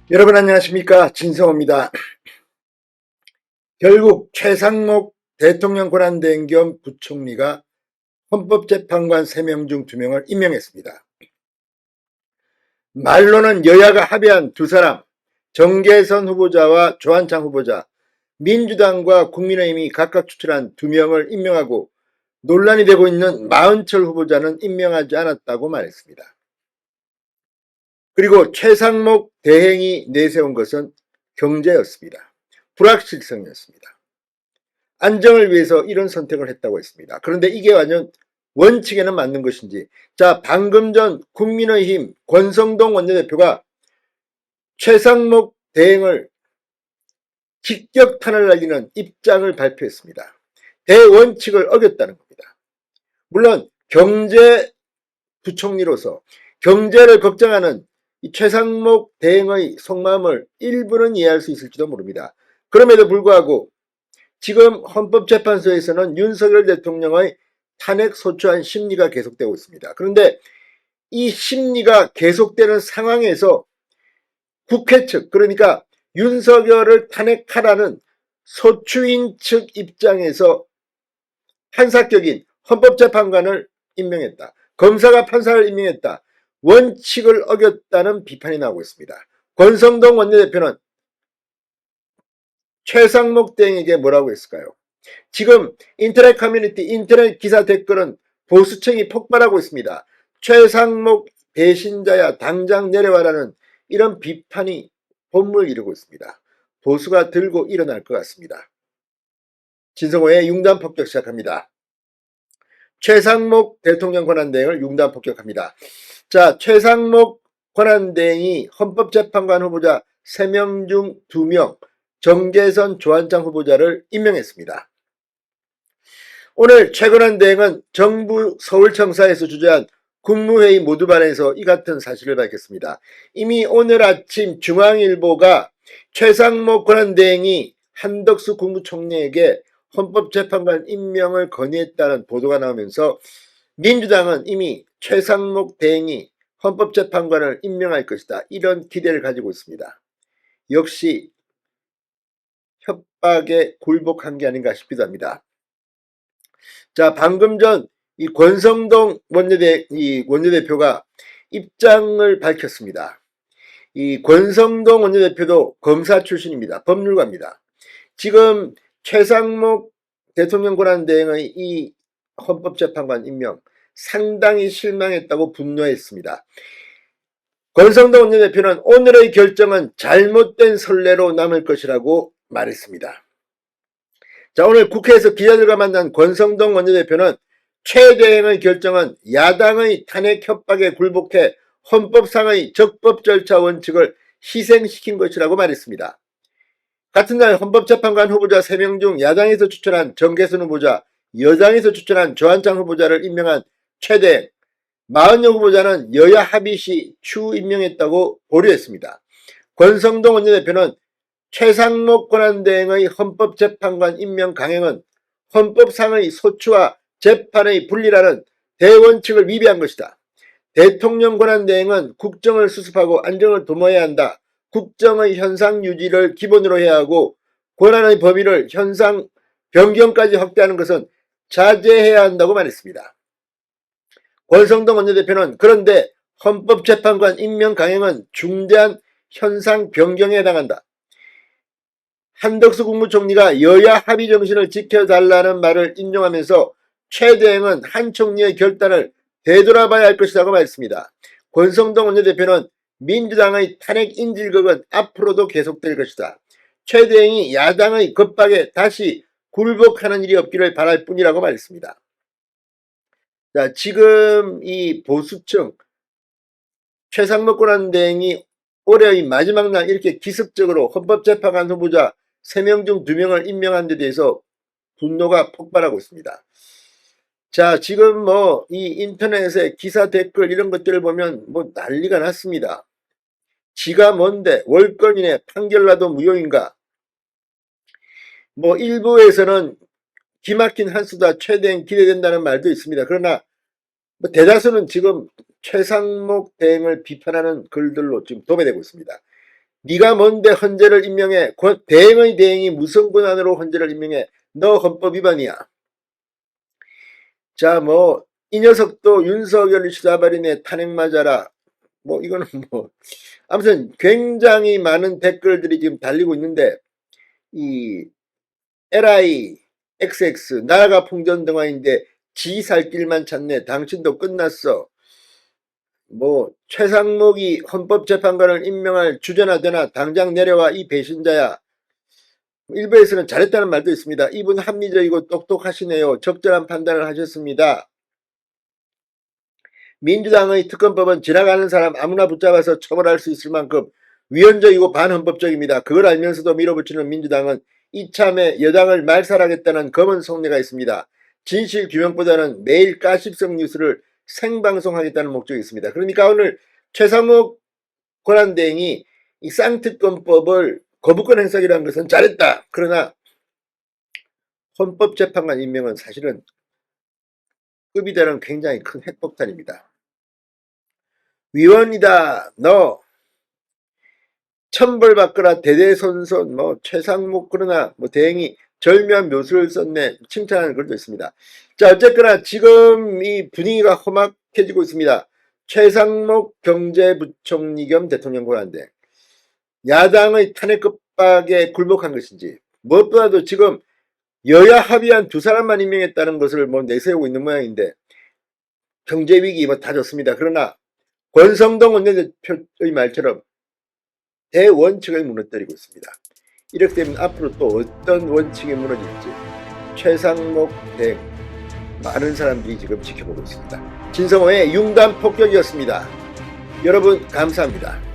여러분 안녕하십니까, 진성호입니다. 결국 최상목 대통령 권한대행 겸 부총리가 헌법재판관 3명 중 2명을 임명했습니다. 말로는 여야가 합의한 두 사람, 정계선 후보자와 조한창 후보자, 민주당과 국민의힘이 각각 추천한 2명을 임명하고 논란이 되고 있는 마은철 후보자는 임명하지 않았다고 말했습니다. 그리고 최상목 대행이 내세운 것은 경제였습니다. 불확실성이었습니다. 안정을 위해서 이런 선택을 했다고 했습니다. 그런데 이게 완전 원칙에는 맞는 것인지. 자, 방금 전 국민의힘 권성동 원내대표가 최상목 대행을 직격탄을 날리는 입장을 발표했습니다. 대원칙을 어겼다는 겁니다. 물론 경제부총리로서 경제를 걱정하는 이 최상목 대행의 속마음을 일부는 이해할 수 있을지도 모릅니다. 그럼에도 불구하고 지금 헌법재판소에서는 윤석열 대통령의 탄핵 소추안 심리가 계속되고 있습니다. 그런데 이 심리가 계속되는 상황에서 국회 측, 그러니까 윤석열을 탄핵하라는 소추인 측 입장에서 판사격인 헌법재판관을 임명했다. 검사가 판사를 임명했다. 원칙을 어겼다는 비판이 나오고 있습니다. 권성동 원내대표는 최상목 대행에게 뭐라고 했을까요? 지금 인터넷 커뮤니티, 인터넷 기사 댓글은 보수층이 폭발하고 있습니다. 최상목 배신자야 당장 내려와라는 이런 비판이 본물 이루고 있습니다. 보수가 들고 일어날 것 같습니다. 진성호의 융단 폭격 시작합니다. 최상목 대통령 권한대행을 융단 폭격합니다. 자, 최상목 권한대행이 헌법재판관 후보자 3명 중 2명, 정계선 조한창 후보자를 임명했습니다. 오늘 최권한 대행은 정부 서울청사에서 주재한 국무회의 모두반에서 이 같은 사실을 밝혔습니다. 이미 오늘 아침 중앙일보가 최상목 권한대행이 한덕수 국무총리에게 헌법재판관 임명을 건의했다는 보도가 나오면서 민주당은 이미 최상목 대행이 헌법재판관을 임명할 것이다, 이런 기대를 가지고 있습니다. 역시 협박에 굴복한 게 아닌가 싶기도 합니다. 자, 방금 전 이 권성동 원내대표가 입장을 밝혔습니다. 이 권성동 원내대표도 검사 출신입니다. 법률가입니다. 지금 최상목 대통령 권한대행의 이 헌법재판관 임명 상당히 실망했다고 분노했습니다. 권성동 원내대표는 오늘의 결정은 잘못된 선례로 남을 것이라고 말했습니다. 자, 오늘 국회에서 기자들과 만난 권성동 원내대표는 최 대행의 결정은 야당의 탄핵 협박에 굴복해 헌법상의 적법 절차 원칙을 희생시킨 것이라고 말했습니다. 같은 날 헌법재판관 후보자 3명 중 야당에서 추천한 정계선 후보자, 여당에서 추천한 조한창 후보자를 임명한 최 대행, 마은영 후보자는 여야 합의 시 추후 임명했다고 보류했습니다. 권성동 원내대표는 최상목 권한대행의 헌법재판관 임명 강행은 헌법상의 소추와 재판의 분리라는 대원칙을 위배한 것이다. 대통령 권한대행은 국정을 수습하고 안정을 도모해야 한다. 국정의 현상 유지를 기본으로 해야 하고 권한의 범위를 현상 변경까지 확대하는 것은 자제해야 한다고 말했습니다. 권성동 원내대표는 그런데 헌법재판관 임명 강행은 중대한 현상 변경에 해당한다. 한덕수 국무총리가 여야 합의 정신을 지켜달라는 말을 인용하면서 최 대행은 한 총리의 결단을 되돌아봐야 할 것이라고 말했습니다. 권성동 원내대표는 민주당의 탄핵 인질극은 앞으로도 계속될 것이다. 최 대행이 야당의 겁박에 다시 굴복하는 일이 없기를 바랄 뿐이라고 말했습니다. 자, 지금 이 보수층 최상목 권한대행이 올해의 마지막 날 이렇게 기습적으로 헌법재판관 후보자 3명 중 2명을 임명한 데 대해서 분노가 폭발하고 있습니다. 자, 지금 이 인터넷에 기사 댓글 이런 것들을 보면 난리가 났습니다. 지가 뭔데 월권이네, 판결나도 무효인가. 일부에서는 기막힌 한 수다, 최대행 기대된다는 말도 있습니다. 그러나 대다수는 지금 최상목 대행을 비판하는 글들로 지금 도배되고 있습니다. 네가 뭔데 헌재를 임명해? 대행의 대행이 무슨 권한으로 헌재를 임명해? 너 헌법 위반이야. 자, 뭐 이 녀석도 윤석열 시사발인에 탄핵 맞아라. 뭐 이거는 뭐 아무튼 굉장히 많은 댓글들이 지금 달리고 있는데, 이 LI XX 나라가 풍전등화인데 지 살 길만 찾네. 당신도 끝났어. 뭐 최상목이 헌법재판관을 임명할 주제나 되나 당장 내려와 이 배신자야. 일부에서는 잘했다는 말도 있습니다. 이분 합리적이고 똑똑하시네요. 적절한 판단을 하셨습니다. 민주당의 특검법은 지나가는 사람 아무나 붙잡아서 처벌할 수 있을 만큼 위헌적이고 반헌법적입니다. 그걸 알면서도 밀어붙이는 민주당은 이참에 여당을 말살하겠다는 검은 속내가 있습니다. 진실 규명보다는 매일 가십성 뉴스를 생방송하겠다는 목적이 있습니다. 그러니까 오늘 최상목 권한대행이 이 쌍특검법을 거부권 행사기라는 것은 잘했다. 그러나 헌법재판관 임명은 사실은 급이 되는 굉장히 큰 핵폭탄입니다. 위헌이다. 너 천벌받거라 대대손손 뭐 최상목 그러나 뭐 대행이 절묘한 묘수를 썼네. 칭찬하는 글도 있습니다. 자, 어쨌거나 지금 이 분위기가 험악해지고 있습니다. 최상목 경제부총리 겸 대통령 권한대행, 야당의 탄핵 급박에 굴복한 것인지, 무엇보다도 지금 여야 합의한 두 사람만 임명했다는 것을 뭐 내세우고 있는 모양인데, 경제위기 뭐 다 좋습니다. 그러나 권성동 원내대표의 말처럼 대원칙을 무너뜨리고 있습니다. 이렇게 되면 앞으로 또 어떤 원칙이 무너질지 최상목 대행 많은 사람들이 지금 지켜보고 있습니다. 진성호의 융단 폭격이었습니다. 여러분 감사합니다.